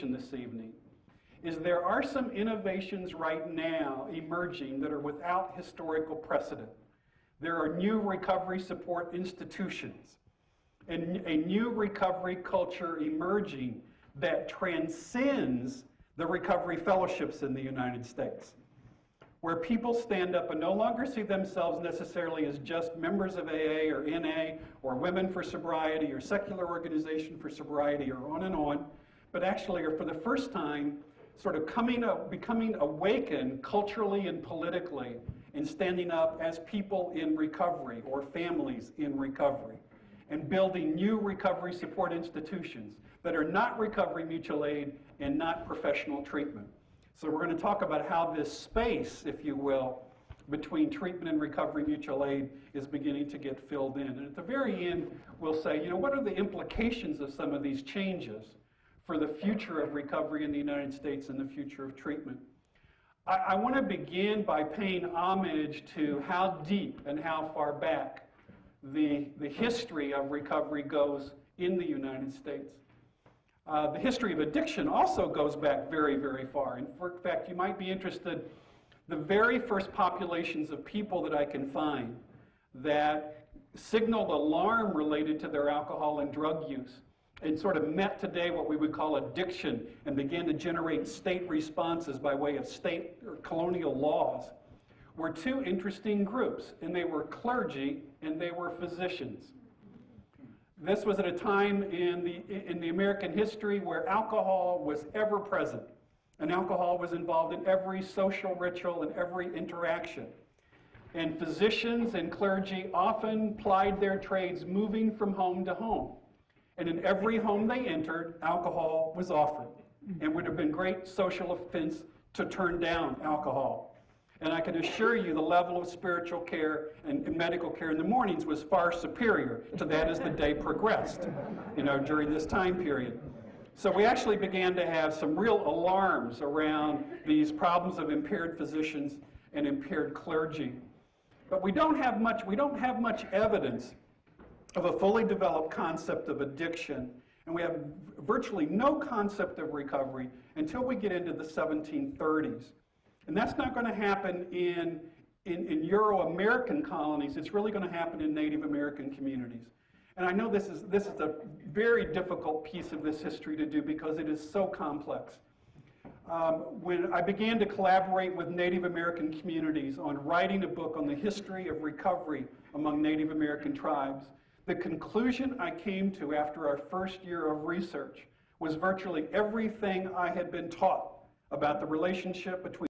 observation this evening is there are some innovations right now emerging that are without historical precedent. There are new recovery support institutions and a new recovery culture emerging that transcends the recovery fellowships in the United States, where people stand up and no longer see themselves necessarily as just members of AA or NA or Women for Sobriety or Secular Organization for Sobriety or on, but actually are for the first time sort of becoming awakened culturally and politically and standing up as people in recovery or families in recovery and building new recovery support institutions that are not recovery mutual aid and not professional treatment. So we're going to talk about how this space, if you will, between treatment and recovery mutual aid is beginning to get filled in. And at the very end, we'll say, you know, what are the implications of some of these changes for the future of recovery in the United States and the future of treatment? I want to begin by paying homage to how deep and how far back the history of recovery goes in the United States. The history of addiction also goes back very, very far. In fact, you might be interested, the very first populations of people that I can find that signaled alarm related to their alcohol and drug use and sort of met today what we would call addiction and began to generate state responses by way of state or colonial laws were two interesting groups, and they were clergy and they were physicians. This was at a time in the American history where alcohol was ever present, and alcohol was involved in every social ritual and every interaction. And physicians and clergy often plied their trades moving from home to home. And in every home they entered, alcohol was offered. And would have been great social offense to turn down alcohol. And I can assure you the level of spiritual care and medical care in the mornings was far superior to that as the day progressed, you know, during this time period. So we actually began to have some real alarms around these problems of impaired physicians and impaired clergy. But we don't have much evidence of a fully developed concept of addiction, and we have virtually no concept of recovery until we get into the 1730s. And that's not going to happen in Euro-American colonies. It's really going to happen in Native American communities. And I know this is a very difficult piece of this history to do because it is so complex. When I began to collaborate with Native American communities on writing a book on the history of recovery among Native American tribes, the conclusion I came to after our first year of research was virtually everything I had been taught about the relationship between